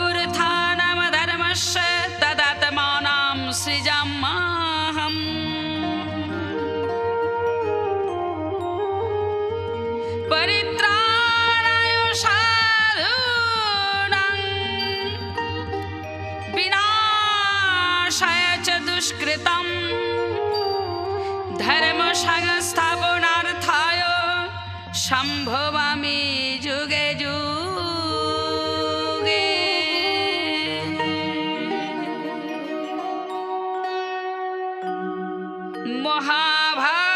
अभ्युत्थानं धर्मस्य तदात्मानं सृजाम्यहम् परित्राणाय साधूनां विनाशाय च दुष्कृतम् धर्म संस्थापनार्थाय संभवामि जुगे जुगे। महाभारत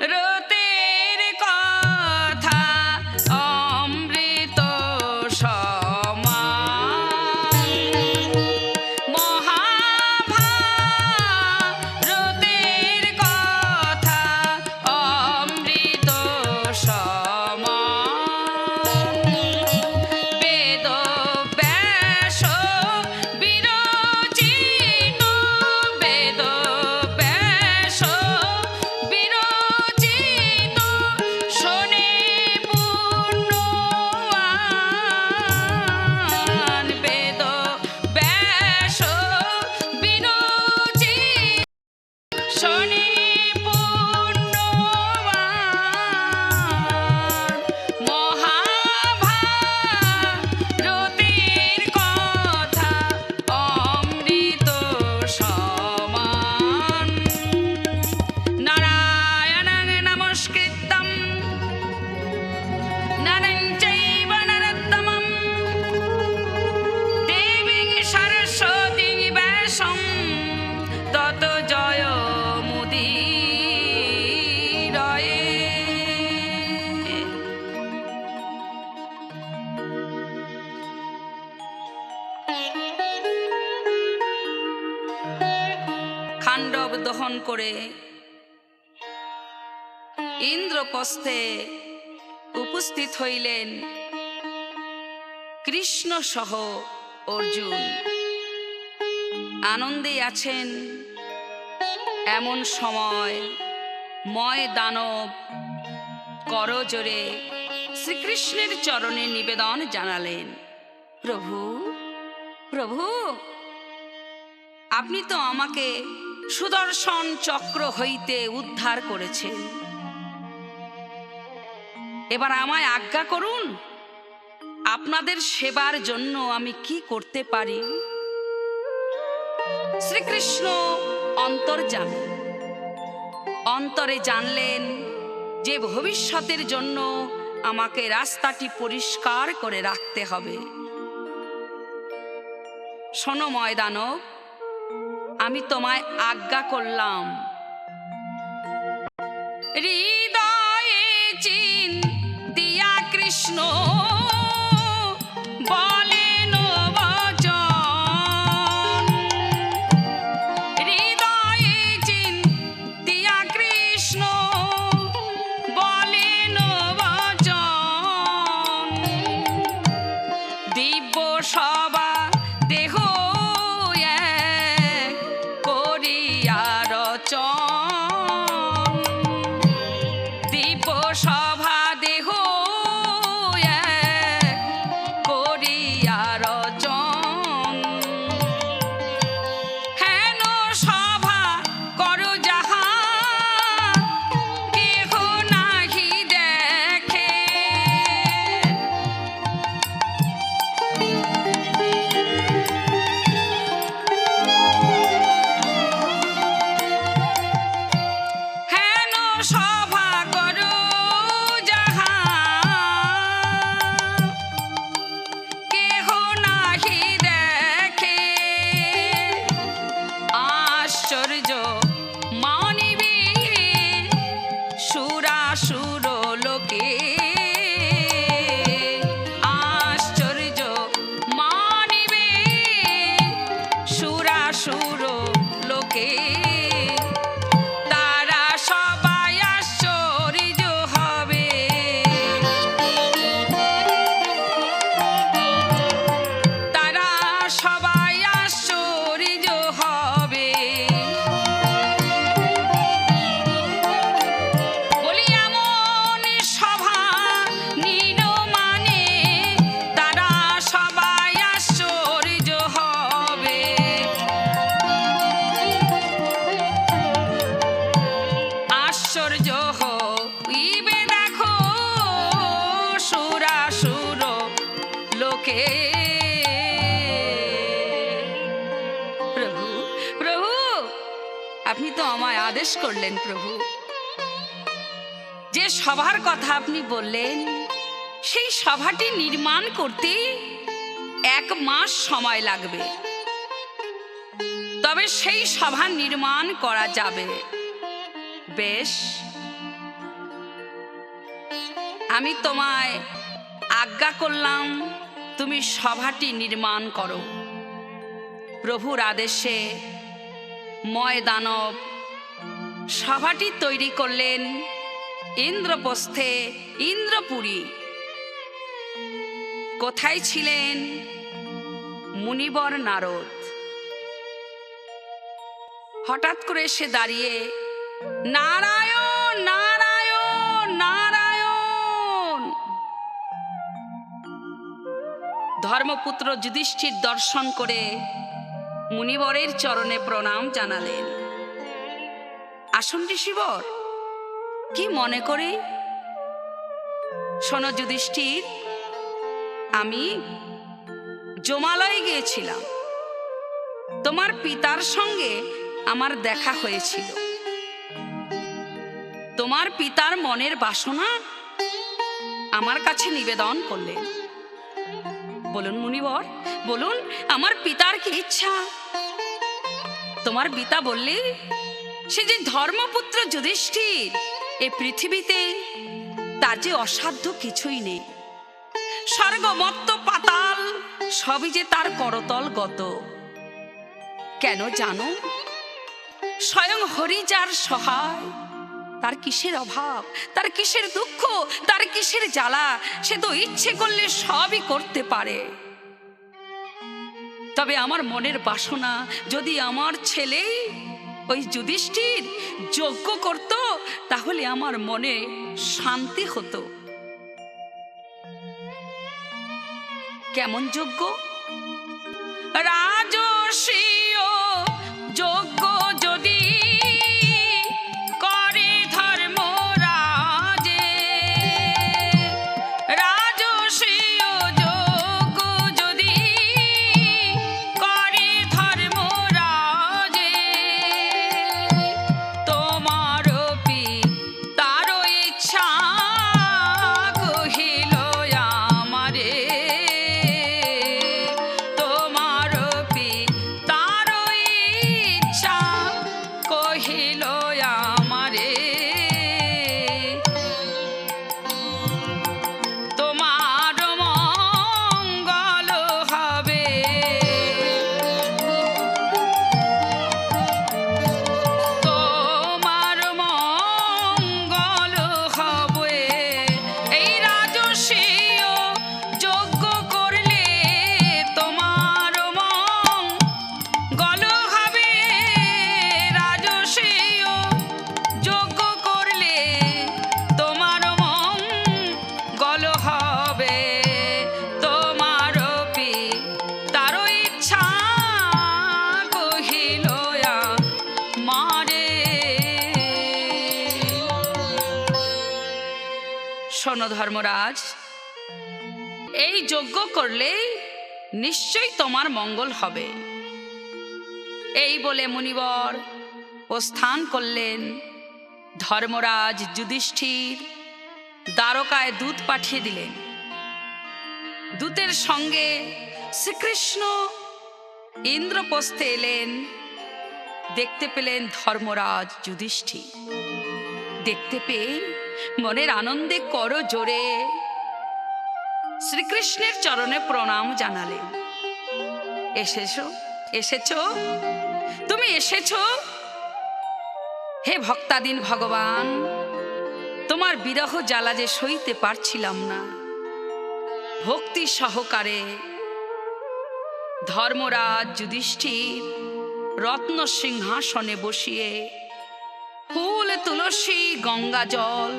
মহাভারতের কথা অমৃত সমান। মহাভারতের কথা অমৃত সমান। বেদ ব্যাস বিরচিত বেদ ব্যাস বিরচিত শোনে পুণ্যবান। বেদ ব্যাস বিরচিত শোনে পুণ্যবান। মহাভারতের কথা অমৃত সমান। নারায়ণং নমস্কৃত্যং নরং চৈব নরোত্তমং দেবীং সরস্বতীং ব্যাসং ততো জয়মুদীরয়ে। খাণ্ডব দহন করে ইন্দ্রপ্রস্থে উপস্থিত হইলেন কৃষ্ণ সহ অর্জুন। আনন্দে আছেন। এমন সময় ময় দানব করজোরে শ্রীকৃষ্ণের চরণে নিবেদন জানালেন, প্রভু প্রভু, আপনি তো আমাকে সুদর্শন চক্র হইতে উদ্ধার করেছেন। এবার আমায় আজ্ঞা করুন, আপনাদের সেবার জন্য আমি কি করতে পারি। শ্রীকৃষ্ণ অন্তর্যামী, অন্তরে জানলেন যে ভবিষ্যতের জন্য আমাকে রাস্তাটি পরিষ্কার করে রাখতে হবে। শোনো ময় দানব, আমি তোমায় আজ্ঞা করলাম, হৃদয়ে চিন দিয়া কৃষ্ণ বলেন বচন। হৃদয়ে চিন দিয়া কৃষ্ণ বলেন বচন। দিব্য সভা দেহ এক করিয়া রচন। দিব্য সভা দেহ এক করিয়া রচন। হেন সভা করো যাহা কেহ নাহি দেখে। হেন সভা করো যাহা কেহ নাহি দেখে। আশ্চর্য মানিবে সুরাসুর লোকে। আশ্চর্য মানিবে সুরাসুর লোকে। তারা সব আদেশ করলেন প্রভু। যে সভার কথা আপনি বললেন, সেই সভাটি নির্মাণ করতে 1 মাস সময় লাগবে, তবে সেই সভা নির্মাণ করা যাবে। বেশ, আমি তোমায় আজ্ঞা করলাম, তুমি সভাটি নির্মাণ করো। প্রভুর আদেশে ময়দানব সভাটি তৈরি করলেন ইন্দ্রপ্রস্থে, ইন্দ্রপুরী। কোথায় ছিলেন মুনিবর নারদ। হঠাৎ করে এসে দাঁড়িয়ে নারায়ণ নারায়ণ নারায়ণ, ধর্মপুত্র যুধিষ্ঠির দর্শন করে মুনিবরের চরণে প্রণাম জানালেন। আসুন ঋষিবর, কি মনে করে? শোনো যুধিষ্ঠির, আমি জমালয়ে গিয়েছিলাম, তোমার পিতার সঙ্গে আমার দেখা হয়েছিল। তোমার পিতার মনের বাসনা আমার কাছে নিবেদন করলেন। বলুন মুনিবর, বলুন আমার পিতার কি ইচ্ছা? তোমার পিতা বললে, সে যে ধর্মপুত্র যুধিষ্ঠির, এ পৃথিবীতে তার যে অসাধ্য কিছুই নেই। স্বর্গ মর্ত্য পাতাল সবই যে তার করতল গত। কেন জানো? স্বয়ং হরি যার সহায়, তার কিসের অভাব, তার কিসের দুঃখ, তার কিসের জ্বালা? সে তো ইচ্ছে করলে সবই করতে পারে। তবে আমার মনের বাসনা, যদি আমার ছেলে ওই যুধিষ্ঠির যজ্ঞ করত, তাহলে আমার মনে শান্তি হতো। কেমন যজ্ঞ? রাজসীয় যজ্ঞ যদি করে ধর্মরাজে, রাজসীয় যজ্ঞ যদি করে ধর্মরাজে, তোমার পিতার ইচ্ছা কহিল আমারে, তোমার পিতার ইচ্ছা কহিল আমারে, তোমার মঙ্গল হবে, তোমার মঙ্গল হবে। এই রাজসীয় যজ্ঞ করলে তোমার মঙ্গল হবে, রাজসীয় যজ্ঞ করলে তোমার মঙ্গল হবে, তোমার পিতার ইচ্ছা কহিল আমারে। শোনো ধর্মরাজ, এই যজ্ঞ করলে নিশ্চয়ই তোমার মঙ্গল হবে। এই বলে মুনিবর প্রস্থান করলেন। ধর্মরাজ যুধিষ্ঠির দ্বারকায় দূত পাঠিয়ে দিলেন। দূতের সঙ্গে শ্রীকৃষ্ণ ইন্দ্রপ্রস্থে এলেন। দেখতে পেলেন ধর্মরাজ যুধিষ্ঠির। দেখতে পেয়ে মনের আনন্দে করো জোরে শ্রীকৃষ্ণের চরণে প্রণাম জানালেন। এসেছো, এসেছো, তুমি এসেছো। হে ভক্তাধীন ভগবান, তোমার বিরহ জ্বালা যে সইতে পারছিলাম না, ভক্তি সহকারে ধর্মরাজ যুধিষ্ঠির রত্ন সিংহাসনে বসিয়ে ফুল, তুলসী, গঙ্গা জল,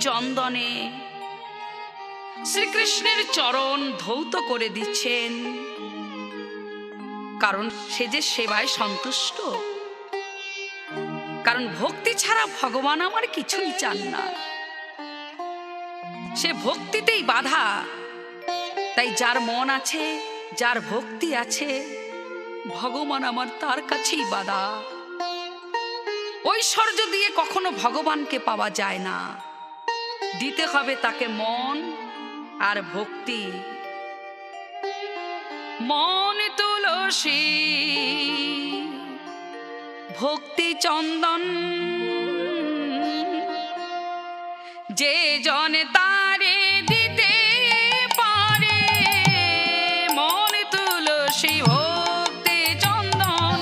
চন্দনে শ্রীকৃষ্ণের চরণ ধৌত করে দিচ্ছেন। কারণ সে যে সেবায় সন্তুষ্ট। কারণ ভক্তি ছাড়া ভগবান আমার কিছুই চান না, সে ভক্তিতেই বাধা। তাই যার মন আছে, যার ভক্তি আছে, ভগবান আমার তার কাছেই বাধা। ঐশ্বর্য দিয়ে কখনো ভগবানকে পাওয়া যায় না, দিতে হবে তাকে মন আর ভক্তি। মন তুলসী ভক্তি চন্দন, যে জনে তারে দিতে পারে। মন তুলসী ভক্তি চন্দন,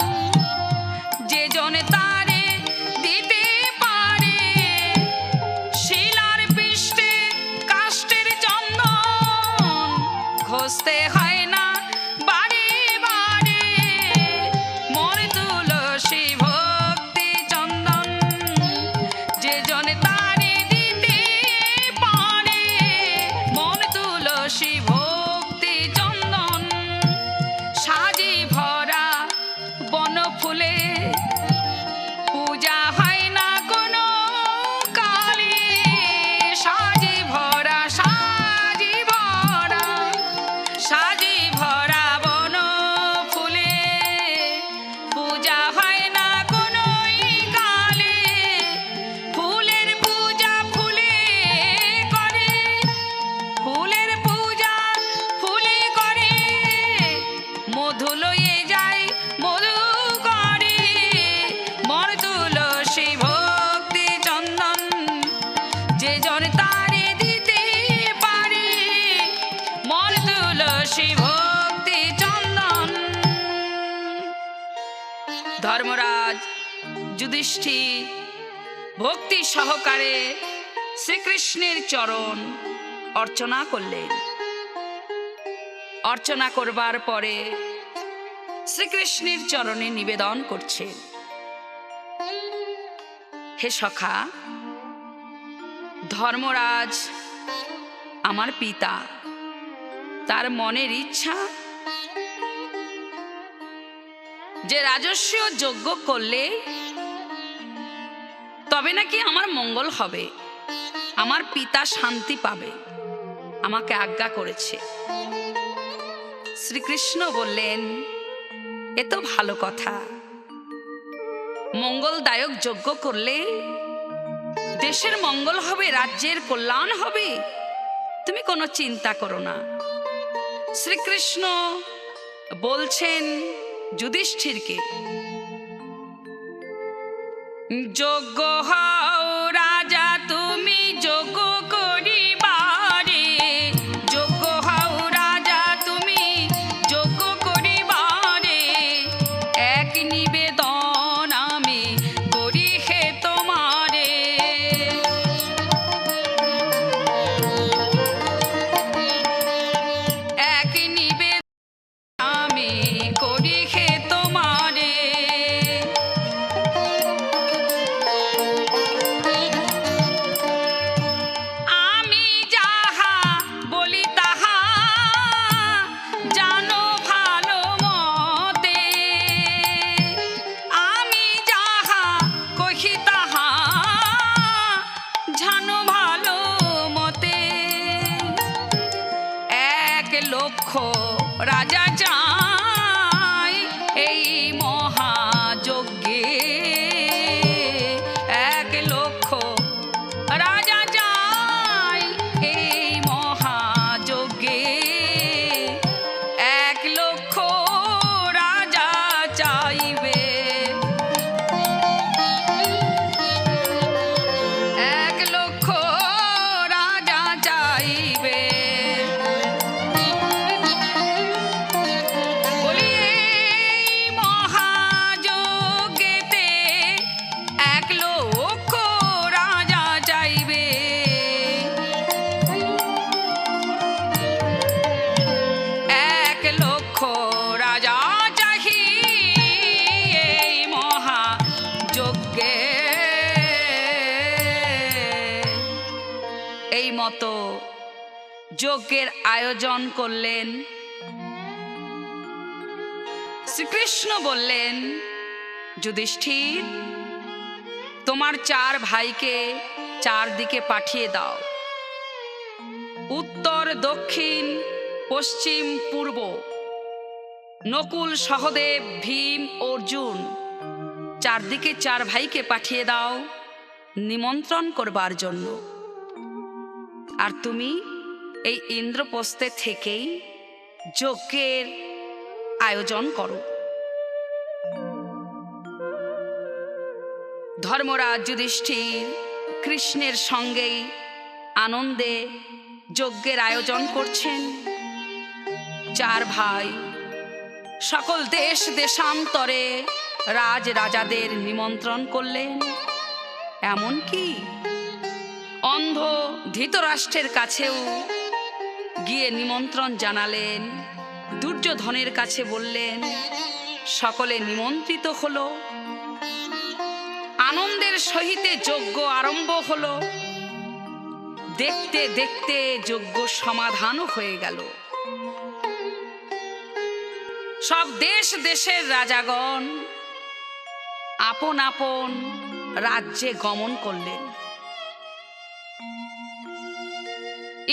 যে জনে তারে দিতে পারে। শিলার পৃষ্ঠে কাষ্ঠের চন্দন, ঘষতে হয় না বারে বারে। মন তুলসী ভক্তি চন্দন, যে জনে তারে দিতে পারে। মন তুলসী ভক্তি চন্দন, সাজি ভরা বন ফুলে, পূজা হয় না কোনো কালে। সাজি ভরা সাজি ভরা সাজি ভরা বন ফুলে, পূজা হয় না কোনো কালে। ফুলের পূজা ফুলে করে, ফুলের পূজা ফুলে করে। মধু লয়ে যায় মধু করে। মন তুলসী ভক্তি চন্দন, যে জন তারে দিতে পারে। মন তুলসী ভক্তি চন্দন। ধর্মরাজ যুধিষ্ঠির ভক্তি সহকারে শ্রীকৃষ্ণের চরণ অর্চনা করলেন। অর্চনা করবার পরে শ্রীকৃষ্ণের চরণে নিবেদন করছে, হে সখা, ধর্মরাজ আমার পিতা, তার মনের ইচ্ছা যে রাজস্ব যজ্ঞ করলে তবে নাকি আমার মঙ্গল হবে, আমার পিতা শান্তি পাবে, আমাকে আজ্ঞা করেছে। শ্রীকৃষ্ণ বললেন, এ তো ভালো কথা। মঙ্গলদায়ক যজ্ঞ করলে দেশের মঙ্গল হবে, রাজ্যের কল্যাণ হবে, তুমি কোনো চিন্তা করো না। শ্রীকৃষ্ণ বলছেন যুধিষ্ঠিরকে, যজ্ঞ হও রাজা তুমি যজ্ঞ করিবারে। যজ্ঞ হও রাজা তুমি যজ্ঞ করিবারে। এক নিবেদন আমি করি হে তোমারে। এক নিবেদন আমি করি হে তোমারে। আমি যাহা বলি তাহা জানো ভালো মতে। আমি যাহা কহি তাহা জানো ভালো মতে। 1,00,000 রাজা চাই এই মহাযজ্ঞে। 1,00,000 রাজা চাই এই মহাযজ্ঞে। 1,00,000 রাজা চাইবে। 1,00,000 রাজা চাইবে। বলি এই মহাযজ্ঞেতে 1,00,000 রাজা চাইবে। 1,00,000 রাজা চাহি এই মহাযজ্ঞে। এই মতো যজ্ঞের আয়োজন করলেন। শ্রীকৃষ্ণ বললেন, যুধিষ্ঠির, তোমার 4 ভাইকে 4 দিকে পাঠিয়ে দাও। উত্তর, দক্ষিণ, পশ্চিম, পূর্ব। নকুল, সহদেব, ভীম, অর্জুন চারদিকে চার ভাইকে পাঠিয়ে দাও নিমন্ত্রণ করবার জন্য। আর তুমি এই ইন্দ্রপ্রস্থে থেকেই যজ্ঞের আয়োজন করো। ধর্মরাজ যুধিষ্ঠির কৃষ্ণের সঙ্গেই আনন্দে যজ্ঞের আয়োজন করছেন। চার ভাই সকল দেশ দেশান্তরে রাজ রাজাদের নিমন্ত্রণ করলেন। এমনকি অন্ধ ধৃতরাষ্ট্রের কাছেও গিয়ে নিমন্ত্রণ জানালেন। দুর্যোধনের কাছে বললেন, সকলে নিমন্ত্রিত হলো। আনন্দের সহিতে যজ্ঞ আরম্ভ হলো। দেখতে দেখতে যজ্ঞ সমাধানও হয়ে গেল। সব দেশ দেশের রাজাগণ আপন আপন রাজ্যে গমন করলেন।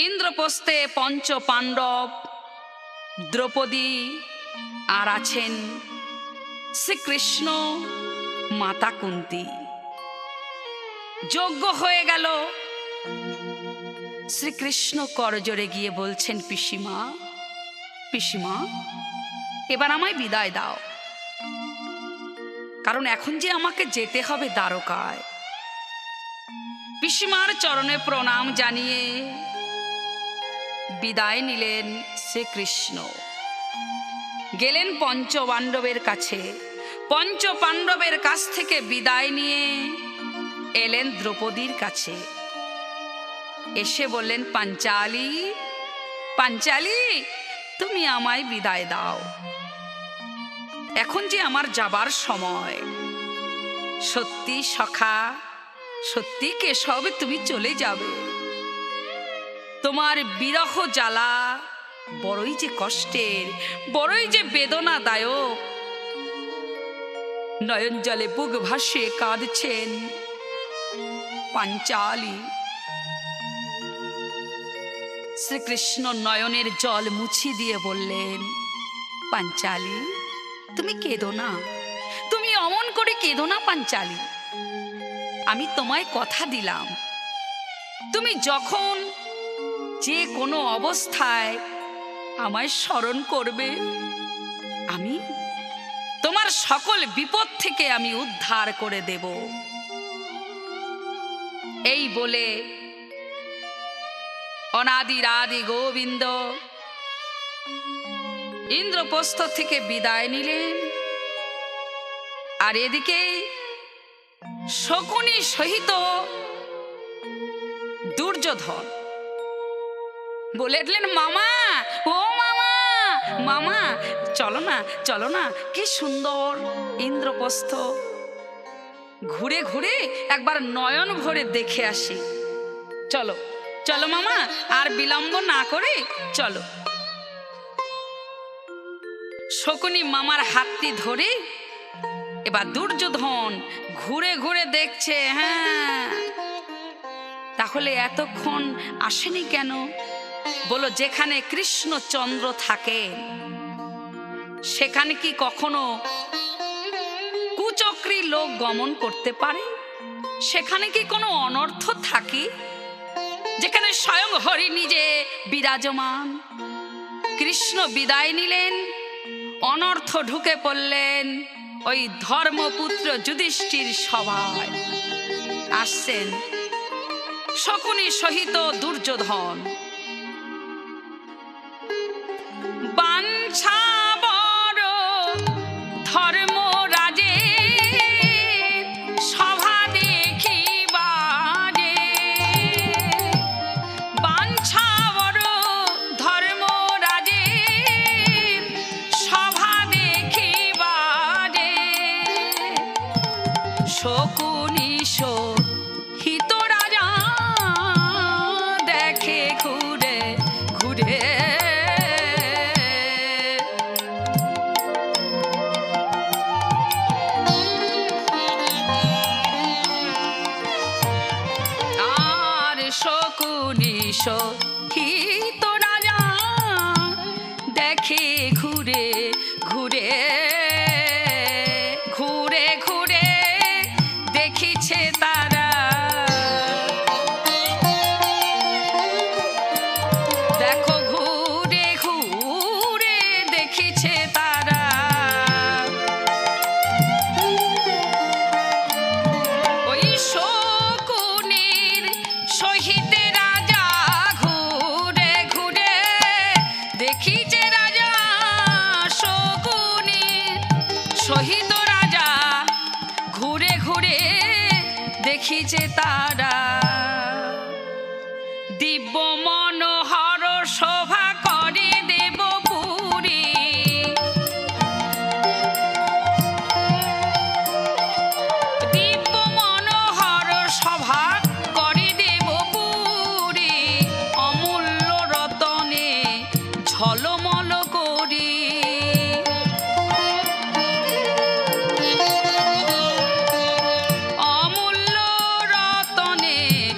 ইন্দ্রপ্রস্থে পঞ্চ পাণ্ডব, দ্রৌপদী, আর আছেন শ্রীকৃষ্ণ, মাতা কুন্তী। যজ্ঞ হয়ে গেল। শ্রীকৃষ্ণ করজোড়ে গিয়ে বলছেন, পিসিমা পিসিমা, এবার আমায় বিদায় দাও, কারণ এখন যে আমাকে যেতে হবে দ্বারকায়। পিসিমার চরণে প্রণাম জানিয়ে বিদায় নিলেন শ্রীকৃষ্ণ। গেলেন পঞ্চপাণ্ডবের কাছে। পঞ্চপাণ্ডবের কাছ থেকে বিদায় নিয়ে এলেন দ্রৌপদীর কাছে। এসে বললেন, পাঞ্চালী পাঞ্চালী, তুমি আমায় বিদায় দাও, এখন যে আমার যাবার সময়। সত্যি সখা, সত্যি কেশব, তুমি চলে যাবে। তোমার বিরহ জ্বালা বড়ই যে কষ্টের, বড়ই যে বেদনাদায়ক। নয়ন জলে বুক ভাসিয়ে কাঁদছেন পাঞ্চালী। শ্রীকৃষ্ণ নয়নের জল মুছিয়ে দিয়ে বললেন, পাঞ্চালী, তুমি কেঁদো না, তুমি অমন করে কেঁদো না পাঞ্চালী। আমি তোমায় কথা দিলাম, তুমি যখন যে কোনো অবস্থায় আমায় স্মরণ করবে, আমি তোমার সকল বিপদ থেকে আমি উদ্ধার করে দেব। এই বলে অনাদির আদি গোবিন্দ ইন্দ্রপ্রস্থ থেকে বিদায় নিলেন। আর এদিকে শকুনি সহিত দুর্যোধন বলে উঠলেন, মামা, ও মামা, মামা, চলো না, চলো না, কি সুন্দর ইন্দ্রপ্রস্থ, ঘুরে ঘুরে একবার নয়ন ভরে দেখে আসি। চলো চলো মামা, আর বিলম্ব না করে চলো। শকুনি মামার হাতটি ধরে এবার দুর্যোধন ঘুরে ঘুরে দেখছে। হ্যাঁ, তাহলে এতক্ষণ আসেনি কেন? বলো, যেখানে কৃষ্ণচন্দ্র থাকে সেখানে কি কখনো কুচক্রী লোক গমন করতে পারে? সেখানে কি কোনো অনর্থ থাকে? যেখানে স্বয়ং হরি নিজে বিরাজমান। কৃষ্ণ বিদায় নিলেন, অনর্থ ঢুকে পড়লেন ওই ধর্মপুত্র যুধিষ্ঠির সভায়। আসছেন শকুনি সহিত দুর্যোধন। বাঞ্ছা বড় ধর্মরাজে সভা দেখিবারে, বাঞ্ছা বড় ধর্মরাজে সভা দেখিবারে, শকুনি সহিত রাজা দেখে ঘুরে ঘুরে। আর শকুনি সহিত রাজা দেখে ঘুরে ঘুরে ঘুরে ঘুরে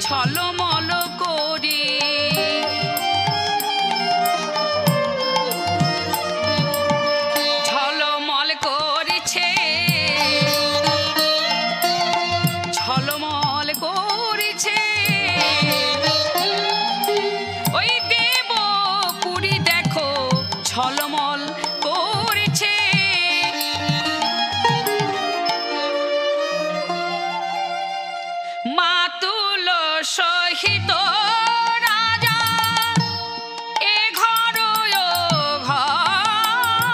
ছলমল করে ঝলমল করেছে, ঝলমল করেছে ওই দেবপুরী দেখো ঝলমল করেছে। মাতুল সহিত রাজা এ ঘর ও ঘর,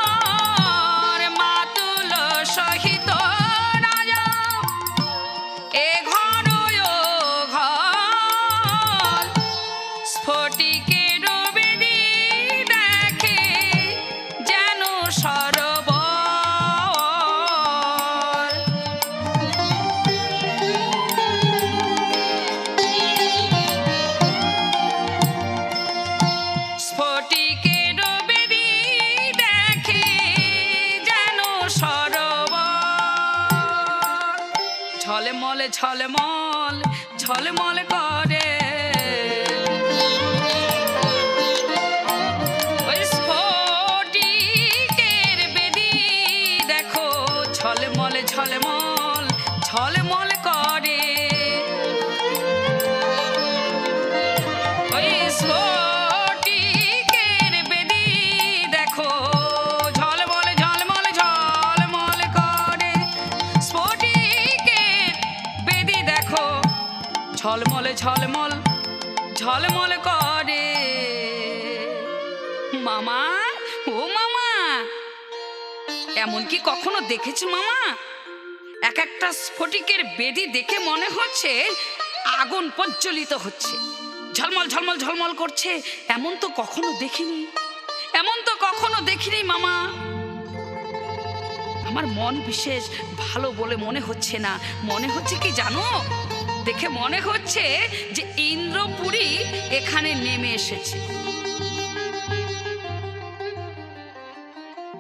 মাতুল সহিত রাজা এ ঘর ও ঘর, স্ফটিকের বেদী দেখে যেন সরোবর। স্ফটিকের বেদী দেখে যেন সরোবর, ঝলমল ঝলমল ঝলমল করে ওই স্ফটিকের বেদী দেখো ঝলমল ঝলমল ঝলমল করে। ওই স্ফটিকের বেদী দেখো ঝলমল ঝলমল ঝলমল করে, স্ফটিকের বেদী দেখো ঝলমল ঝলমল ঝলমল করে। মামা, ও মামা, এমন কি কখনো দেখেছো মামা? এক একটা স্ফটিকের বেদী দেখে মনে হচ্ছে আগুন প্রজ্বলিত হচ্ছে, ঝলমল ঝলমল ঝলমল করছে। এমন তো কখনো দেখিনি, এমন তো কখনো দেখিনি মামা। আমার মন বিশেষ ভালো বলে মনে হচ্ছে না, মনে হচ্ছে কি জানো, দেখে মনে হচ্ছে যে ইন্দ্রপুরী এখানে নেমে এসেছে।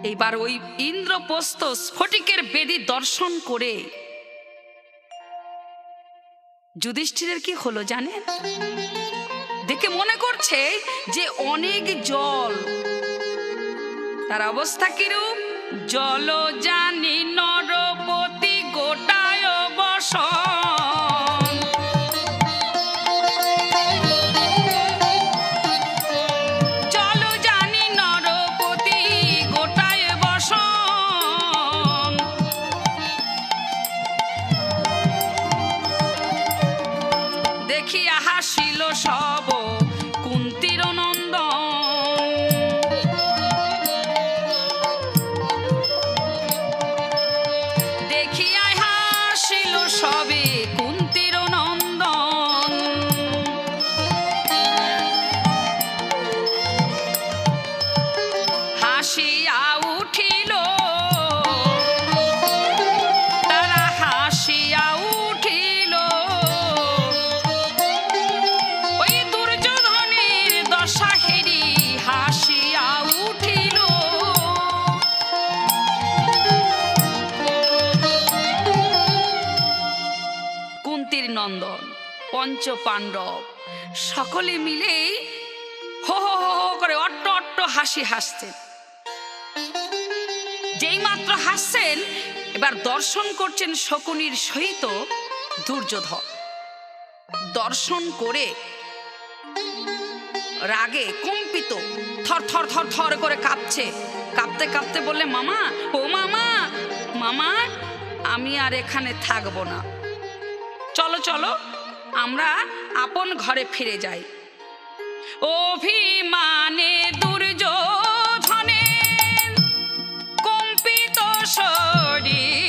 এইবার ওই ইন্দ্রপ্রস্থ স্ফটিকের বেদী দর্শন করে যুধিষ্ঠিরের কি হলো জানেন? দেখে মনে করছে যে অনেক জল, তার অবস্থা কিরূপ? জল জানি নরপতি গোটায় বসন, জল জানি নরপতি গোটায় বসন, দেখিয়া হাসিল সব কুন্তীর নন্দন, দেখিয়া হাসিল সবে কুন্তীর নন্দন। হাসিয়া উঠিল, তারা হাসিয়া উঠিল ওই দুর্যোধনের দশা হেরি হাসিয়া উঠিল। কুন্তীর নন্দন, পঞ্চ পাণ্ডব সকলে মিলে হো হো হো হো করে অট্ট অট্ট হাসি হাসছেন। যেই মাত্র হাসছেন, এবার দর্শন করছেন শকুনির সহিত দুর্যোধন। দর্শন করে রাগে কম্পিত, থর থর থর থর করে কাঁপছে। কাঁপতে কাঁপতে বললে, মামা, ও মামা, মামা, আমি আর এখানে থাকবো না, চলো চলো আমরা আপন ঘরে ফিরে যাই। অভিমানে দুর্যোধনের কম্পিত শরীর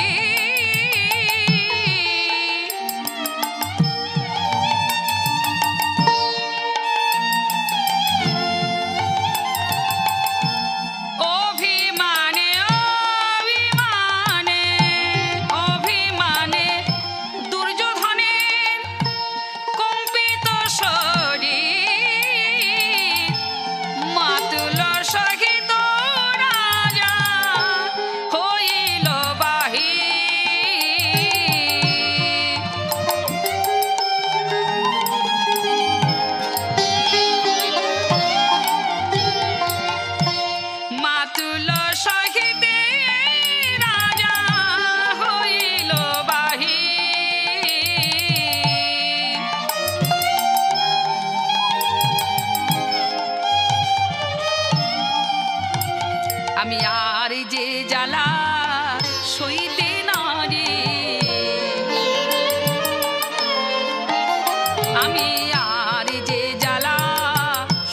আর যে জ্বালা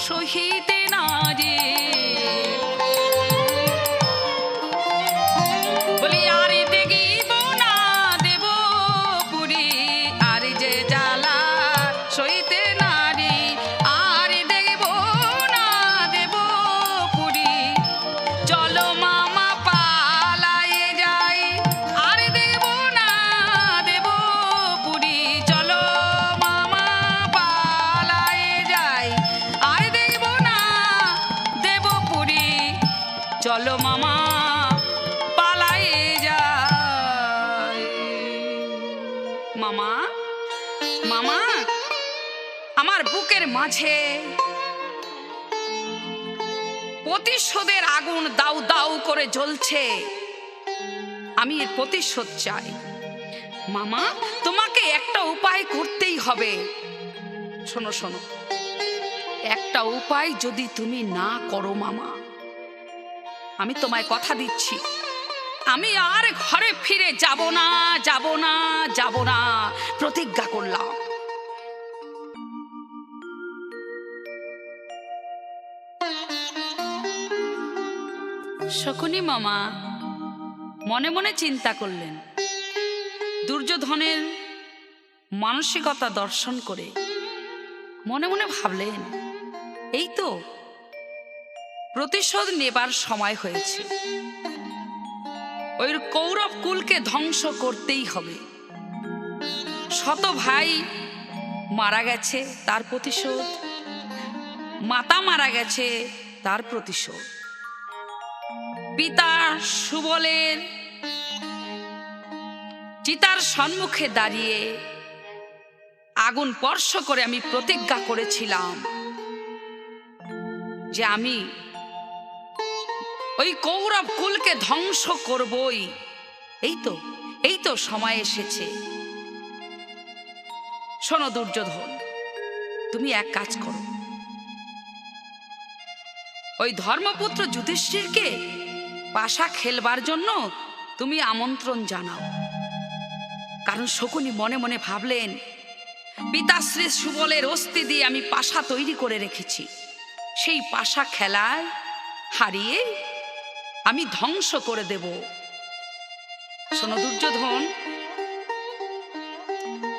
সহিতে না রে, বলি আর দেখিব না দেব পুরী, আর যে জ্বালা সহিতে না রে, আর দেখিব না দেব পুরী, চলো মামা পালায়ে যাই, আর দেব না দেব পুরী, চলো মামা পালায়ে যাই, আর দেব না দেব পুরী, চলো মামা পালায়ে যাই। মামা, মামা, আমার বুকের মাঝে প্রতিশোধের আগুন দাউ দাউ করে জ্বলছে, আমি এর প্রতিশোধ চাই। মামা, তোমাকে একটা উপায় করতেই হবে। শোনো শোনো, একটা উপায় যদি তুমি না করো মামা, আমি তোমায় কথা দিচ্ছি, আমি আর ঘরে ফিরে যাব না, যাব না, যাব না, প্রতিজ্ঞা করলাম। শকুনি মামা মনে মনে চিন্তা করলেন, দুর্যোধনের মানসিকতা দর্শন করে মনে মনে ভাবলেন, এই তো প্রতিশোধ নেবার সময় হয়েছে, ওই কৌরব কুলকে ধ্বংস করতেই হবে। শত ভাই মারা গেছে, তার প্রতিশোধ, মাতা মারা গেছে, তার প্রতিশোধ, পিতা সুবলের চিতার সম্মুখে দাঁড়িয়ে আগুন স্পর্শ করে আমি প্রতিজ্ঞা করেছিলাম যে আমি ওই কৌরব কুলকে ধ্বংস করবই। এই তো সময় এসেছে। শোনো দুর্যোধন, তুমি এক কাজ করো, ওই ধর্মপুত্র যুধিষ্ঠিরকে পাশা খেলবার জন্য তুমি আমন্ত্রণ জানাও। কারণ শকুনি মনে মনে ভাবলেন, পিতাশ্রী সুবলের অস্থি দিয়ে আমি পাশা তৈরি করে রেখেছি, সেই পাশা খেলায় হারিয়ে আমি ধ্বংস করে দেব। শোনো দুর্যোধন,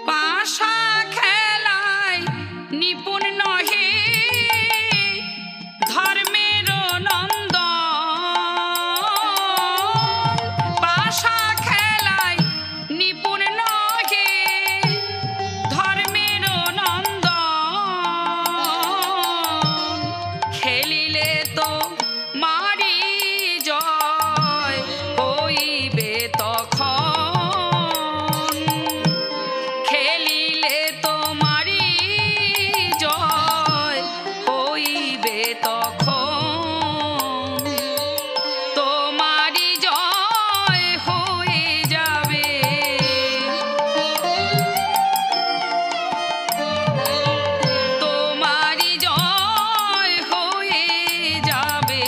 পাশা খেলায় নিপুণ নহে ধর্মের নন্দন, পাশা খেলায় নিপুণ নহে ধর্মের নন্দন, খেলিলে তো মারি জয় হইবে তখন, খেলিলে তো মারি জয় হইবে তখন, তোমারি জয় হয়ে যাবে, তোমারি জয় হয়ে যাবে।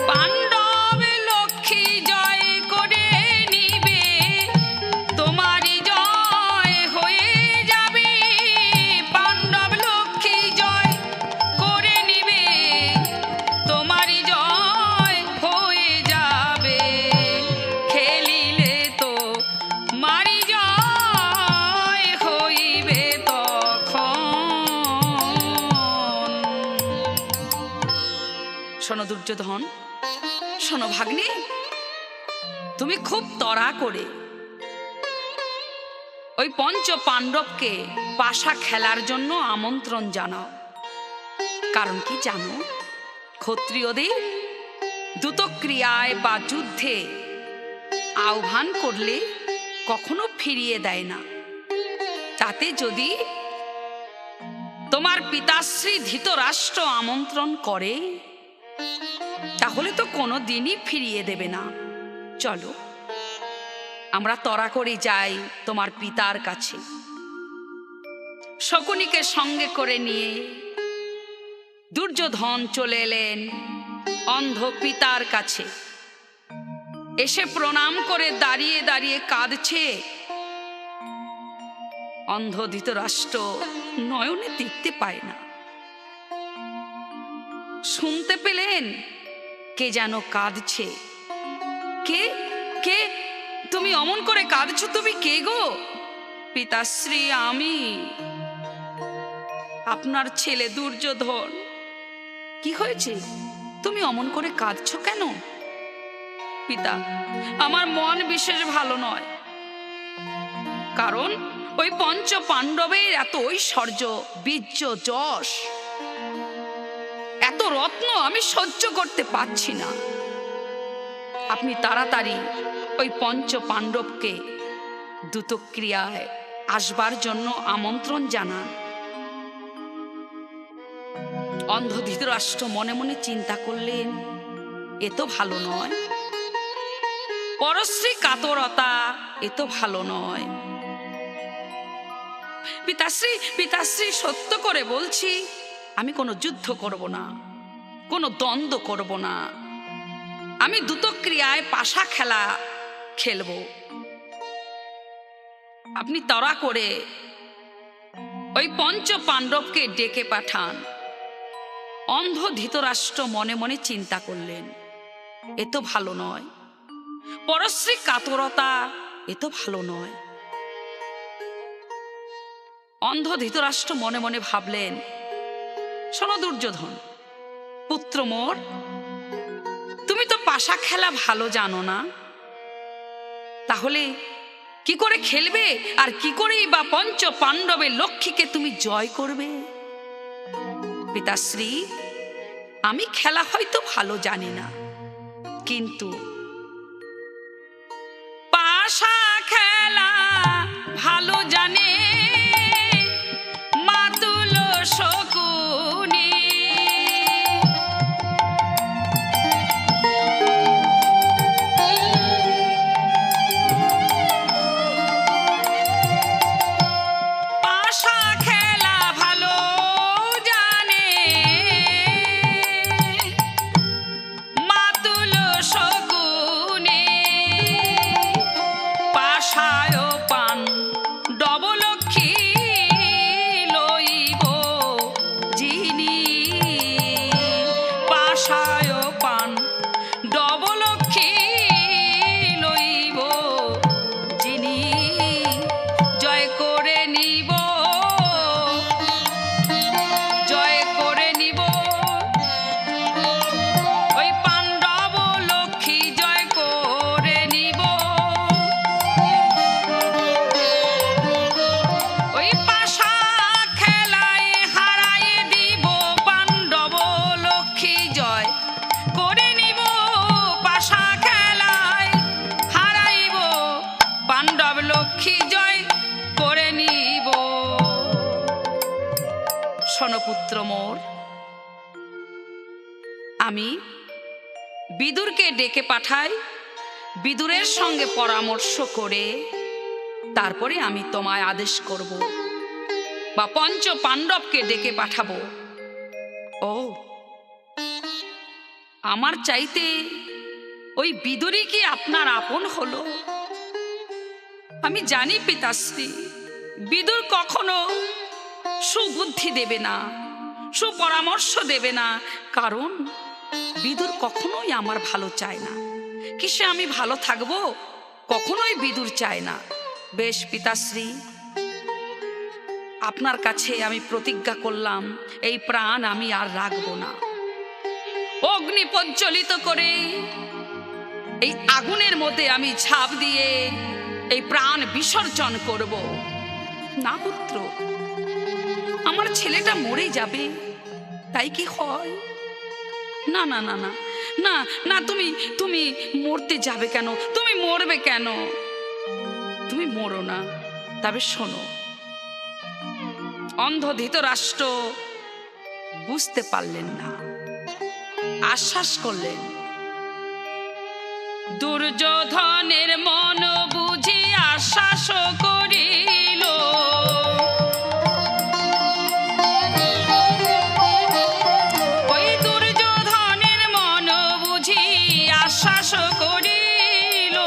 পাণ্ডব লক্ষ্মী জয় করে নিবে, তোমারি জয় হয়ে যাবে, পাণ্ডব লক্ষ্মী জয় করে নিবে, তোমারি জয় হয়ে যাবে, খেলিলে তো মারি জয় হইবে তখন। শোনো দুর্যোধন, শোনো ভাগ্নে, তুমি খুব তড়া করে ওই পঞ্চ পাণ্ডবকে পাশা খেলার জন্য আমন্ত্রণ জানাও। কারণ কি জানো, ক্ষত্রিয়দের দ্রুতক্রিয়ায় বা যুদ্ধে আহ্বান করলে কখনো ফিরিয়ে দেয় না। তাতে যদি তোমার পিতাশ্রী ধৃতরাষ্ট্র আমন্ত্রণ করে, তাহলে তো কোনো দিনই ফিরিয়ে দেবে না। চলো আমরা তড়া করে যাই তোমার পিতার কাছে। শকুনিকে সঙ্গে করে নিয়ে দুর্যোধন চলে এলেন অন্ধ পিতার কাছে। এসে প্রণাম করে দাঁড়িয়ে দাঁড়িয়ে কাঁদছে, অন্ধ ধৃতরাষ্ট্র নয়নে দেখতে পায় না। শুনতে পেলেন কে যেন কাঁদছে। কে কে তুমি অমন করে কাঁদছো? তুমি কে গো? পিতাশ্রী, আমি আপনার ছেলে দুর্যোধন। কি হয়েছে? তুমি অমন করে কাঁদছো কেন? পিতা, আমার মন বিশেষ ভালো নয়। কারণ ওই পঞ্চ পাণ্ডবের এত ঐশ্বর্য, বীর্য, যশ, এত রত্ন আমি সহ্য করতে পারছি না। আপনি তাড়াতাড়ি ওই পঞ্চ পাণ্ডবকে দ্রুতক্রিয়ায় আসবার জন্য আমন্ত্রণ জানান। অন্ধ ধৃতরাষ্ট্র মনে মনে চিন্তা করলেন, এ তো ভালো নয়। পরশ্রী কাতরতা, এ তো ভালো নয়। পিতাশ্রী, পিতাশ্রী, সত্য করে বলছি, আমি কোনো যুদ্ধ করব না, কোনো দ্বন্দ্ব করব না। আমি দ্রুতক্রিয়ায় পাশা খেলা খেলব। আপনি তাড়া করে ওই পঞ্চ পাণ্ডবকে ডেকে পাঠান। অন্ধ ধৃতরাষ্ট্র মনে মনে চিন্তা করলেন, এ তো ভালো নয়। পরশ্রী কাতরতা, এ তো ভালো নয়। অন্ধ ধৃতরাষ্ট্র মনে মনে ভাবলেন, শোনো দুর্যোধন পুত্র মোর, তুমি তো পাশা খেলা ভালো জানো না, তাহলে কি করে খেলবে আর কি করেই বা পঞ্চ পাণ্ডবের লক্ষ্মীকে তুমি জয় করবে? পিতাশ্রী, আমি খেলা হয়তো ভালো জানি না, কিন্তু পাশা খেলা ভালো জানে মাতুল শকুনি। পাশা খেলা ভালো জানে মাতুল শকুনি। পাশায় পান ডবলক্ষী লইব যিনি। পাশায় পান ডবলক্ষী লইব যিনি। জয় করে নিব, জয় করে নিব ওই পাণ্ডব লক্ষ্মী, জয় করে নিব। ওই পাশা খেলায় হারাই দিব পাণ্ডব লক্ষ্মী, জয় করে নিব। পাশা খেলায় হারাইব পাণ্ডব লক্ষ্মী, জয় করে নিব। শোনপুত্র মোর, আমি বিদুরকে ডেকে পাঠাই। বিদুরের সঙ্গে পরামর্শ করে তারপরে আমি তোমায় আদেশ করব বা পঞ্চ পাণ্ডবকে ডেকে পাঠাবো। ও, আমার চাইতে ওই বিদুরই কি আপনার আপন হলো? আমি জানি পিতাশ্রী, বিদুর কখনো সুবুদ্ধি দেবে না, সুপরামর্শ দেবে না, কারণ বিদুর কখনোই আমার ভালো চায় না। কিসে আমি ভালো থাকবো কখনোই বিদুর চায় না। বেশ পিতাশ্রী, আপনার কাছে আমি প্রতিজ্ঞা করলাম, এই প্রাণ আমি আর রাখবো না। অগ্নি প্রজ্বলিত করে এই আগুনের মধ্যে আমি ঝাঁপ দিয়ে এই প্রাণ বিসর্জন করব। না পুত্র, আমার ছেলেটা মরে যাবে, তাই কি হয়? না না না না না না, তুমি তুমি মরতে যাবে কেন? তুমি মরবে কেন? তুমি মরো না। তবে শোনো, অন্ধ ধৃতরাষ্ট্র বুঝতে পারলেন না, আশ্বাস করলেন। দুর্যোধনের মন বুঝি আশ্বাস করিল। ওই দুর্যোধনের মন বুঝি আশ্বাস করিল।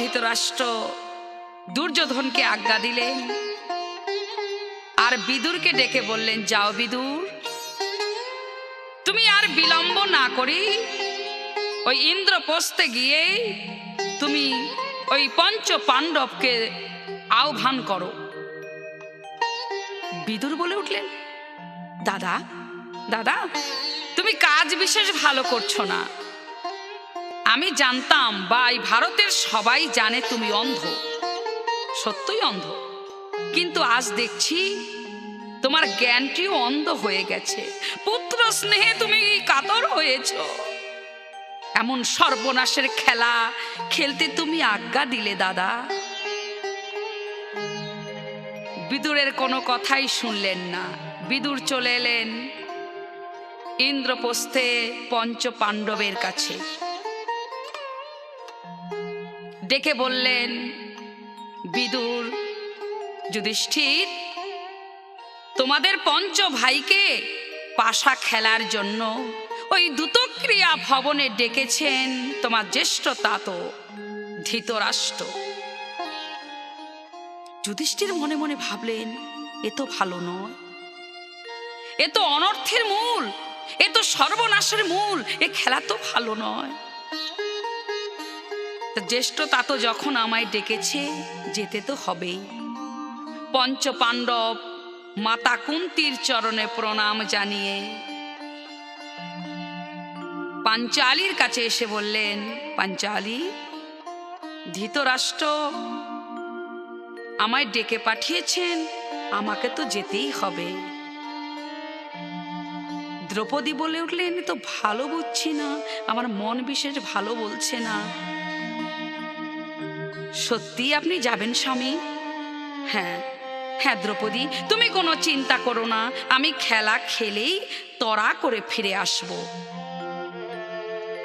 ধৃতরাষ্ট্র দুর্যোধনকে আজ্ঞা দিলেন আর বিদুরকে ডেকে বললেন, যাও বিদুর, তুমি আর বিলম্ব না করি ওই ইন্দ্রপ্রস্থে গিয়ে তুমি ওই পঞ্চ পাণ্ডবকে আহ্বান করো। বিদুর বলে উঠলেন, দাদা দাদা, তুমি কাজ বিশেষ ভালো করছো না। আমি জানতাম, বা এই ভারতের সবাই জানে তুমি অন্ধ, সত্যই অন্ধ, কিন্তু আজ দেখছি তোমার জ্ঞানটিও অন্ধ হয়ে গেছে। পুত্র স্নেহে তুমি কাতর হয়েছ, এমন সর্বনাশের খেলা খেলতে তুমি আজ্ঞা দিলে দাদা। বিদুরের কোনো কথাই শুনলেন না। বিদুর চলে এলেন ইন্দ্রপ্রস্থে পঞ্চ পাণ্ডবের কাছে, ডেকে বললেন, বিদুর, যুধিষ্ঠির, তোমাদের পঞ্চ ভাইকে পাশা খেলার জন্য ওই দ্রুতক্রিয়া ভবনে ডেকেছেন তোমার জ্যেষ্ঠ তাতো ধৃতরাষ্ট্র। যুধিষ্ঠির মনে মনে ভাবলেন, এ তো ভালো নয়, এ তো অনর্থের মূল, এ তো সর্বনাশের মূল, এ খেলা তো ভালো নয়। জ্যেষ্ঠ তাতো যখন আমায় ডেকেছে, যেতে তো হবেই। পঞ্চ পাণ্ডব মাতা কুন্তির চরণে প্রণাম জানিয়ে পাঞ্চালীর কাছে এসে বললেন, পাঞ্চালী, ধৃতরাষ্ট্র আমায় ডেকে পাঠিয়েছেন, আমাকে তো যেতেই হবে। দ্রৌপদী বলে উঠলেন, তো ভালো বুঝছি না, আমার মন বিশেষ ভালো বলছে না। সত্যি আপনি যাবেন স্বামী? হ্যাঁ হ্যাঁ দ্রৌপদী, তুমি কোনো চিন্তা করো না, আমি খেলা খেলেই তড়া করে ফিরে আসব।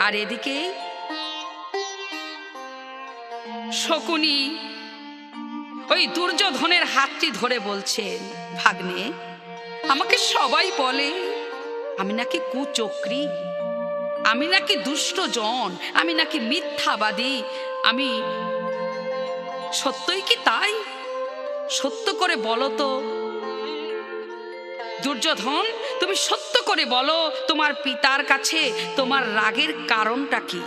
আর এদিকে শকুনি ওই দুর্যোধনের হাতটি ধরে বলছেন, ভাগ্নে, আমাকে সবাই বলে আমি নাকি কুচক্রী, আমি নাকি দুষ্টজন, আমি নাকি মিথ্যাবাদী। আমি সত্যই কি তাই? সত্য করে বলো তো দুর্যোধন, তুমি সত্য করে বলো, তোমার পিতার কাছে তোমার রাগের কারণটা কি?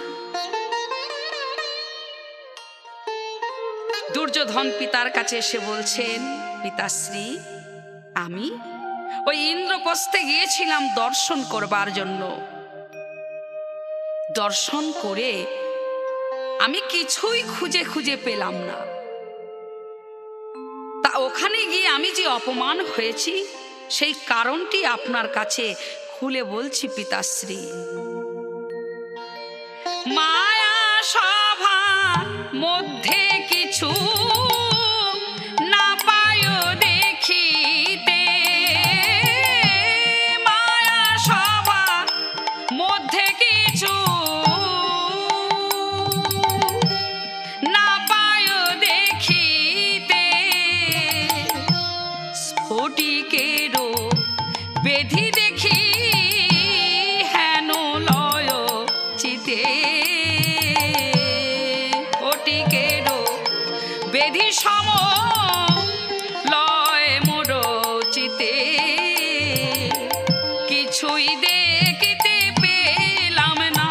দুর্যোধন পিতার কাছে এসে বলছেন, পিতাশ্রী, আমি ওই ইন্দ্রপ্রস্থে গিয়েছিলাম দর্শন করবার জন্য। দর্শন করে আমি কিছুই খুঁজে খুঁজে পেলাম না। তা ওখানে গিয়ে আমি যে অপমান হয়েছি, সেই কারণটি আপনার কাছে খুলে বলছি পিতাশ্রী। মায়া সভা মধ্যে কিছু না পায় দেখিতে, মায়া সভা মধ্যে কিছু না পায় দেখিতে, স্ফটিকেরও বেধি দেখি হেন লয় চিতে, স্ফটিকেরও বেধি সম লয় মোর চিতে, কিছুই দেখিতে পেলাম না।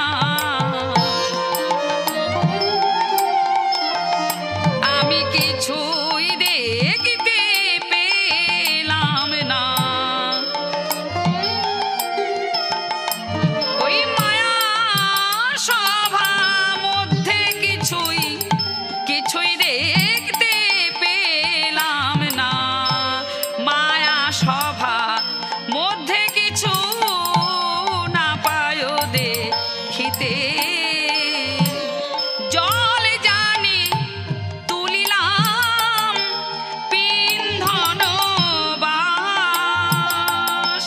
আমি কিছুই দেখিতে পেলাম না। ওই মায়া সভা মধ্যে কিছুই দেখতে পেলাম না। মায়া সভা মধ্যে কিছু না পায় দেখিতে, জল জানি তুলিলাম পিন্ধন বাস,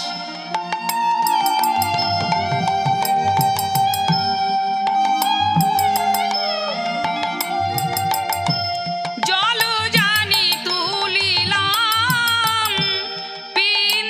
জল জানি তুলিলাম পিন্ধন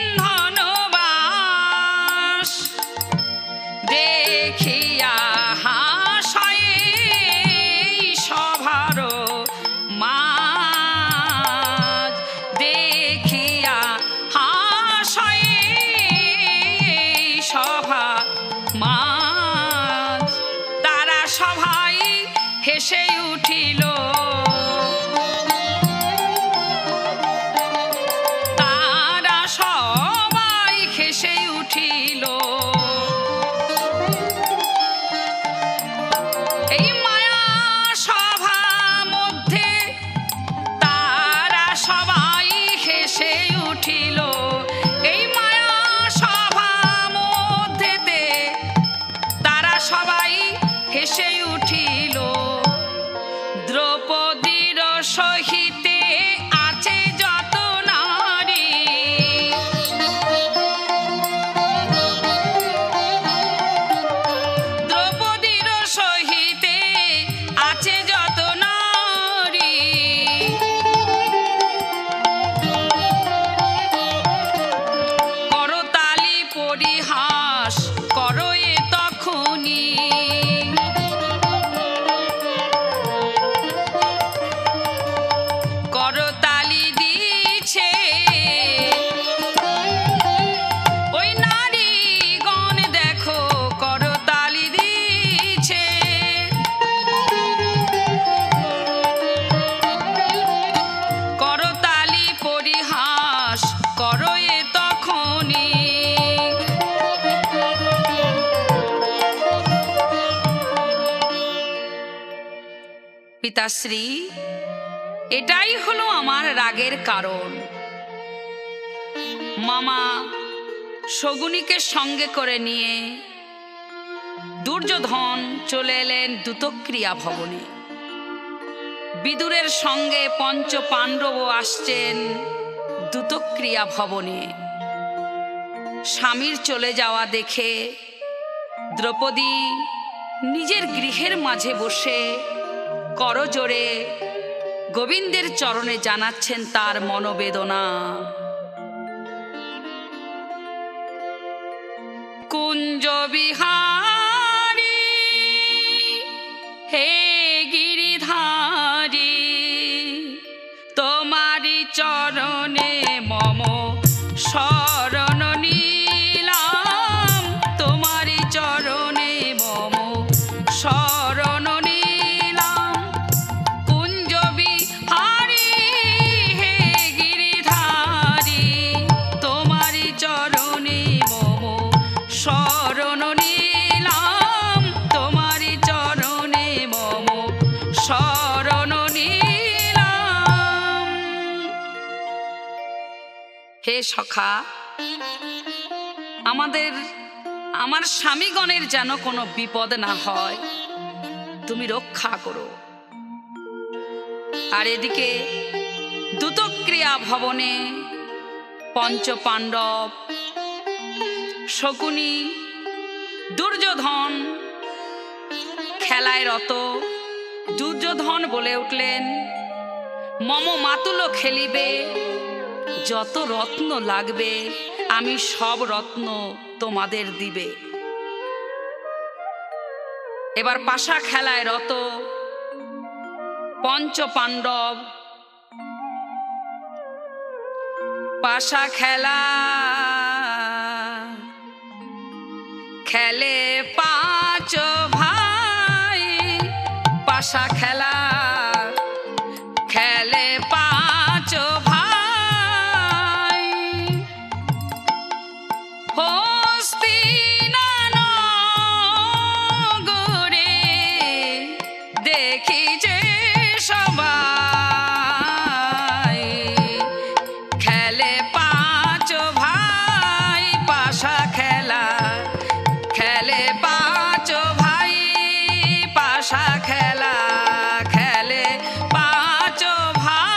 পিতাশ্রী, এটাই হলো আমার রাগের কারণ। মামা শকুনিকে সঙ্গে করে নিয়ে দুর্যোধন চলে এলেন দ্যুতক্রিয়া ভবনে। বিদুরের সঙ্গে পঞ্চ পাণ্ডবও আসছেন দ্যুতক্রিয়া ভবনে। স্বামীর চলে যাওয়া দেখে দ্রৌপদী নিজের গৃহের মাঝে বসে করজোড়ে গোবিন্দের চরণে জানাচ্ছেন তার মনোবেদনা। কুঞ্জ বিহারী হে গিরিধারী, তোমারি চরণে মম শরণ নিলাম, তোমারি চরণে মম শরণ নিলাম। কুঞ্জ বিহারী হে গিরিধারী, তোমারি চরণে মম শরণ নিলাম, তোমারি চরণে মম শরণ নিলাম। হে সখা, আমার স্বামীগণের যেন কোনো বিপদ না হয়, তুমি রক্ষা করো। আর এদিকে দ্যুতক্রিয়া ভবনে পঞ্চ পাণ্ডব, শকুনি, দুর্যোধন খেলায় রত। দুর্যোধন বলে উঠলেন, মম মাতুল খেলিবে, যত রত্ন লাগবে আমি সব রত্ন তোমাদের দিবে। এবার পাশা খেলায় রত পঞ্চ পাণ্ডব। পাশা খেলা খেলে পাঁচ ভাই, পাশা খেলা খেলে পাঁচ ভাই। হস্তিনানগরে দেখি যে সবাই, খেলে পাঁচ ভাই পাশা খেলা, খেলে পাঁচ ভাই পাশা খেলা, খেলে পাঁচ ভাই।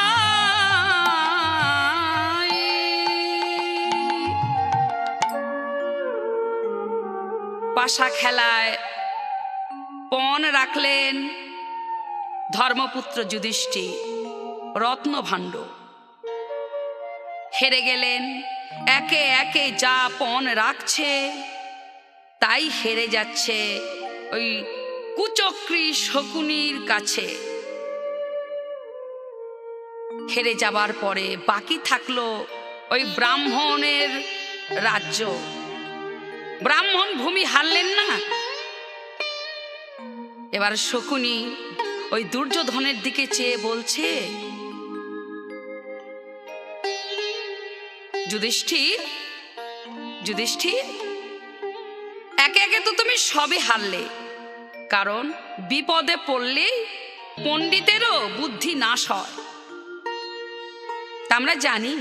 পাশা খেলায় পণ রাখলেন ধর্মপুত্র যুধিষ্ঠির, রত্নভাণ্ড। হেরে গেলেন, একে একে যা পণ রাখছে তাই হেরে যাচ্ছে ওই কুচক্রী শকুনির কাছে। হেরে যাবার পরে বাকি থাকলো ওই ব্রাহ্মণের রাজ্য। ব্রাহ্মণ ভূমি হারলেন না। এবার শকুনি ওই দুর্যোধনের দিকে চেয়ে বলছে, যুধিষ্ঠির, যুধিষ্ঠির, একে একে তো তুমি সবই হারলে, কারণ বিপদে পড়লে পণ্ডিতেরও বুদ্ধি নাশ হয়। তা আমরা জানি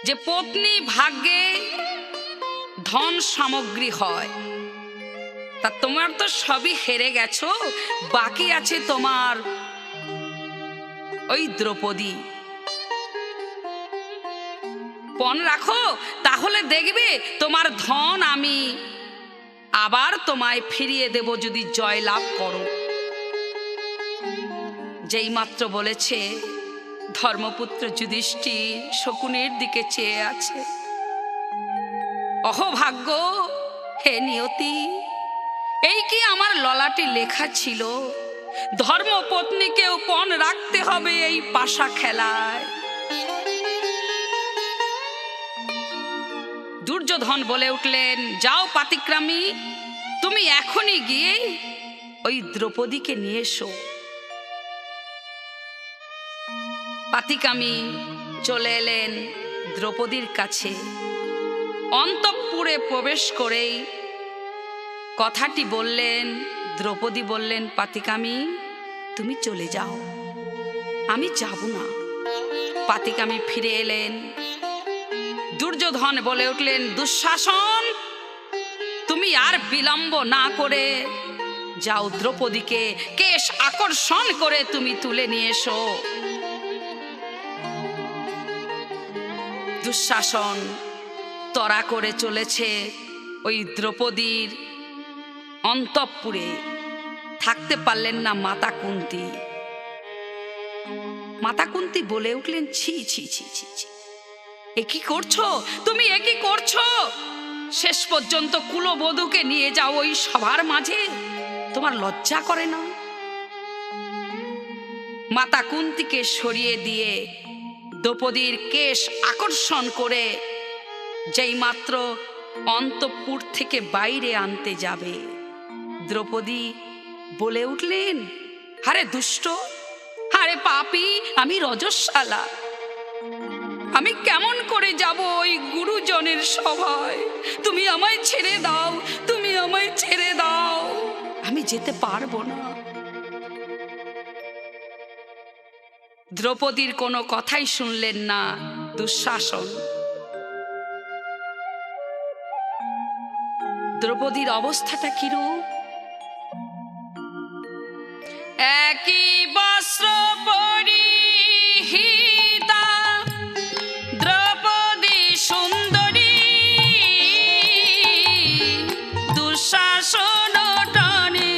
যে পত্নী ভাগ্যে ধন সামগ্রী হয়। তা তোমার তো সবই হেরে গেছো, বাকি আছে তোমার ওই দ্রৌপদী। পণ রাখো, তাহলে দেখবে তোমার ধন আমি আবার তোমায় ফিরিয়ে দেব যদি জয় লাভ করো। যেই মাত্র বলেছে, ধর্মপুত্র যুধিষ্ঠির শকুনির দিকে চেয়ে আছে। অহোভাগ্য, হে নিয়তি, এই কি আমার ললাটে লেখা ছিল ধর্মপত্নীকেও পণ রাখতে হবে এই পাশা খেলায়। দুর্যোধন বলে উঠলেন, যাও পাতিক্রামী, তুমি এখনই গিয়ে ওই দ্রৌপদীকে নিয়ে এসো। পাতিকামী চলে এলেন দ্রৌপদীর কাছে। অন্তঃপুরে প্রবেশ করেই কথাটি বললেন। দ্রৌপদী বললেন, পাতিকামী তুমি চলে যাও, আমি যাব না। পাতিকামি ফিরে এলেন। দুর্যোধন বলে উঠলেন, দুঃশাসন, তুমি আর বিলম্ব না করে যাও, দ্রৌপদীকে কেশ আকর্ষণ করে তুমি তুলে নিয়ে এসো। দুঃশাসন তরা করে চলেছে ওই দ্রৌপদীর অন্তঃপুরে। থাকতে পারলেন না মাতা কুন্তী। মাতা কুন্তী বলে উঠলেন, ছি ছি ছি ছি ছি, এ কি করছো তুমি, এ কি করছো? শেষ পর্যন্ত কুলবধূকে নিয়ে যাও ওই সভার মাঝে, তোমার লজ্জা করে না? মাতা কুন্তীকে সরিয়ে দিয়ে দ্রৌপদীর কেশ আকর্ষণ করে যেই মাত্র অন্তঃপুর থেকে বাইরে আনতে যাবে, দ্রৌপদী বলে উঠলেন, আরে দুষ্ট, আরে পাপী, আমি রজস্বালা, আমি কেমন করে যাব ওই গুরুজনের সভায়? তুমি আমায় ছেড়ে দাও, তুমি আমায় ছেড়ে দাও, আমি যেতে পারবো না। দ্রৌপদীর কোনো কথাই শুনলেন না দুঃশাসন। দ্রৌপদীর অবস্থাটা কিরূপ? একই বস্ত্র পরিহিতা দ্রৌপদী সুন্দরী, দুঃশাসন টানে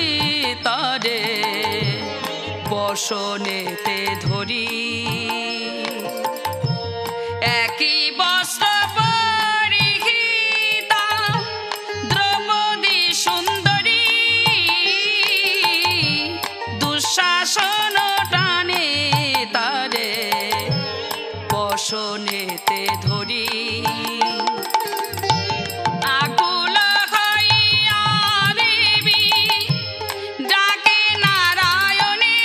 তারে বসনেতে ধরি। একই বস্ত্র পরিহিতা দ্রৌপদী সুন্দরী, দুঃশাসন টানে তারে বসনেতে ধরি। আকুল হইয়া দেবী ডাকে নারায়ণে,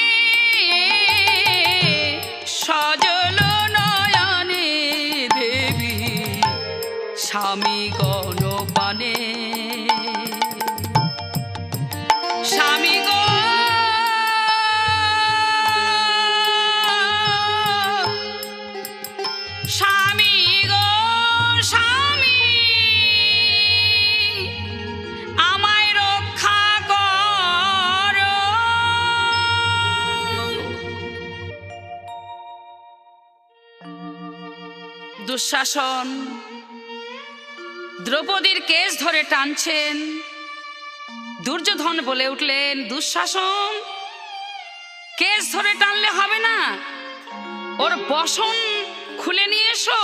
সজল নয়নে দেবী স্বামী গণপানে। স্বামী গো, স্বামী গো, স্বামী আমায় রক্ষা কর। দুঃশাসন দ্রৌপদীর কেশ ধরে টানছেন। দুর্যোধন বলে উঠলেন, দুঃশাসন, কেশ ধরে টানলে হবে না, ওর বসন খুলে নিয়ে এসো।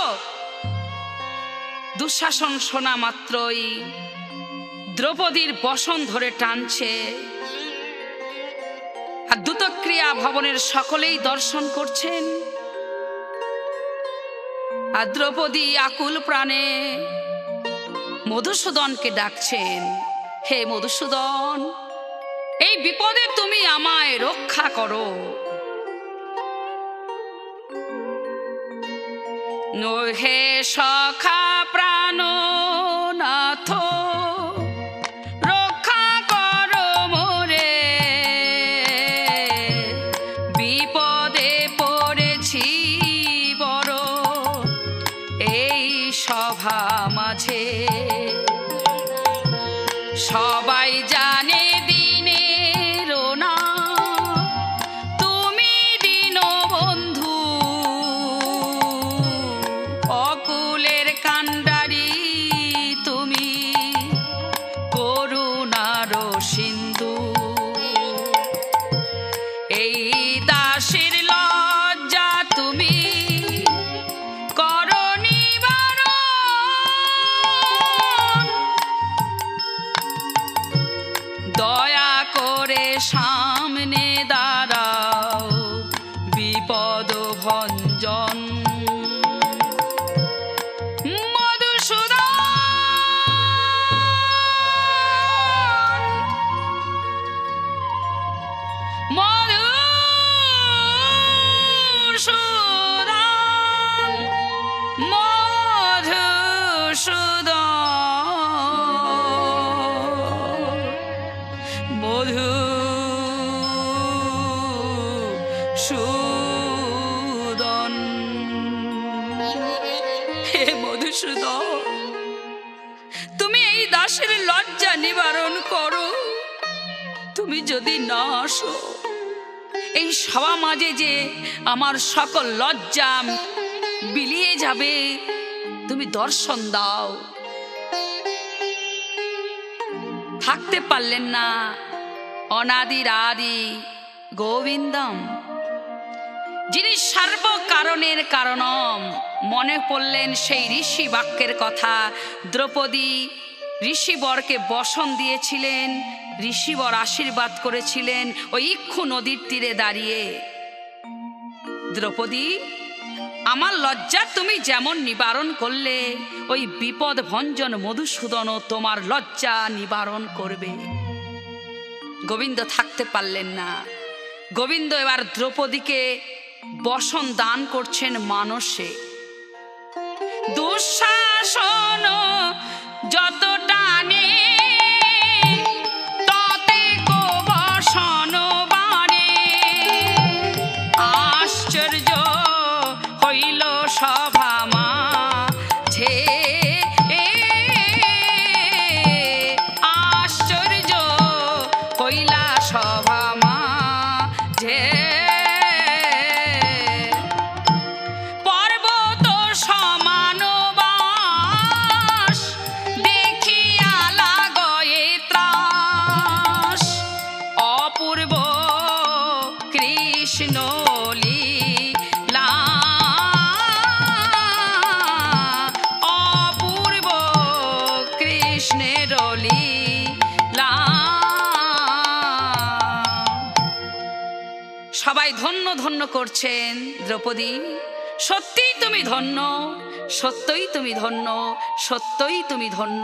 দুঃশাসন শোনা মাত্রই দ্রৌপদীর বসন ধরে টানছে। আর দ্রুতক্রিয়া ভবনের সকলেই দর্শন করছেন। আর দ্রৌপদী আকুল প্রাণে মধুসূদনকে ডাকছেন, হে মধুসূদন, এই বিপদে তুমি আমায় রক্ষা করো। হে সখা প্রাণনাথ, রক্ষা করো মোরে, বিপদে পড়েছি বড় এই সভা মাঝে। সবাই জানে দিনের না তুমি দীনবন্ধু, অকুলের কাণ্ডারি তুমি, করুণার সিন্ধু। এই দাসের লজ্জা তুমি করো নিবারণ, দয়া করে সামনে দাঁড়াও বিপদ ভঞ্জন। মধুসূদন, মধুসূদন, মধুসূদন, মধু মধুসূদন, তুমি এই দাসের লজ্জা নিবারণ করো। তুমি যদি না আসো, এই সভা মাঝে যে আমার সকল লজ্জা বিলিয়ে যাবে, তুমি দর্শন দাও। থাকতে পারলেন না অনাদির আদি গোবিন্দম, যিনি সর্বকারণের কারণম। মনে পড়লেন সেই ঋষি বাক্যের কথা। দ্রৌপদী ঋষিবরকে বসন দিয়েছিলেন, ঋষিবর আশীর্বাদ করেছিলেন ওই ইক্ষু নদীর তীরে দাঁড়িয়ে। দ্রৌপদী, আমার লজ্জা তুমি যেমন নিবারণ করলে, ওই বিপদ ভঞ্জন মধুসূদনও তোমার লজ্জা নিবারণ করবে। গোবিন্দ থাকতে পারলেন না। গোবিন্দ এবার দ্রৌপদীকে বসন দান করছেন মানসে। দুঃশাসন যত টানে ততে কো বসন বাড়ে, আশ্চর্য হইল সভা মাঝে, আশ্চর্য হইলা সভা মাঝে। পর্বত সমান বাস দেখিয়া লাগয়ে ত্রাস, অপূর্ব কৃষ্ণ লীলা, অপূর্ব কৃষ্ণের লীলা। সবাই ধন্য ধন্য করছেন। দ্রৌপদী, সত্যিই তুমি ধন্য, সত্যই তুমি ধন্য, সত্যই তুমি ধন্য।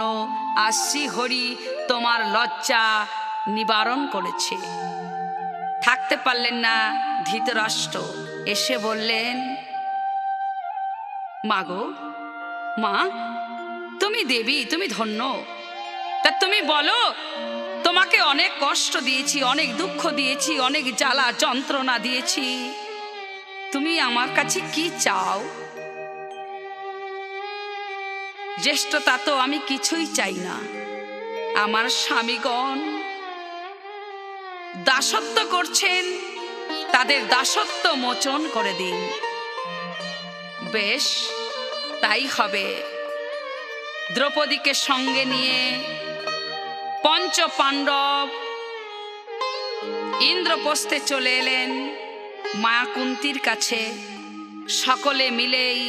আর শ্রীহরি তোমার লজ্জা নিবারণ করেছে। থাকতে পারলেন না ধৃতরাষ্ট্র, এসে বললেন, মা গো, মা, তুমি দেবী, তুমি ধন্য। তা তুমি বলো, তোমাকে অনেক কষ্ট দিয়েছি, অনেক দুঃখ দিয়েছি, অনেক জ্বালা যন্ত্রণা দিয়েছি, তুমি আমার কাছে কি চাও? জ্যেষ্ঠতা তো আমি কিছুই চাই না। আমার স্বামীগণ দাসত্ব করছেন, তাদের দাসত্ব মোচন করে দিন। বেশ, তাই হবে। দ্রৌপদীকে সঙ্গে নিয়ে পঞ্চ পাণ্ডব ইন্দ্রপ্রস্থে চলে এলেন মা কুন্তির কাছে। সকলে মিলেই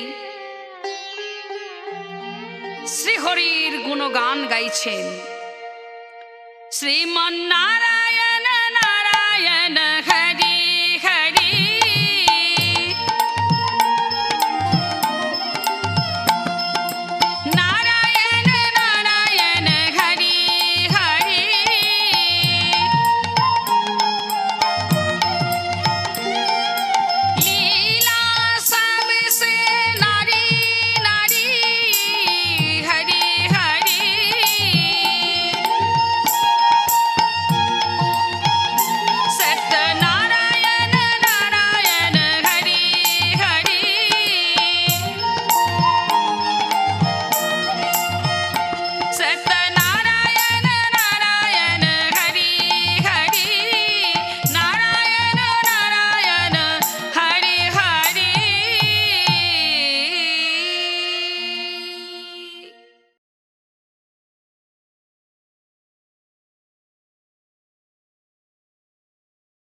শ্রীহরির গুণগান গাইছেন। শ্রীমন্নারায়ণ নারায়ণ হে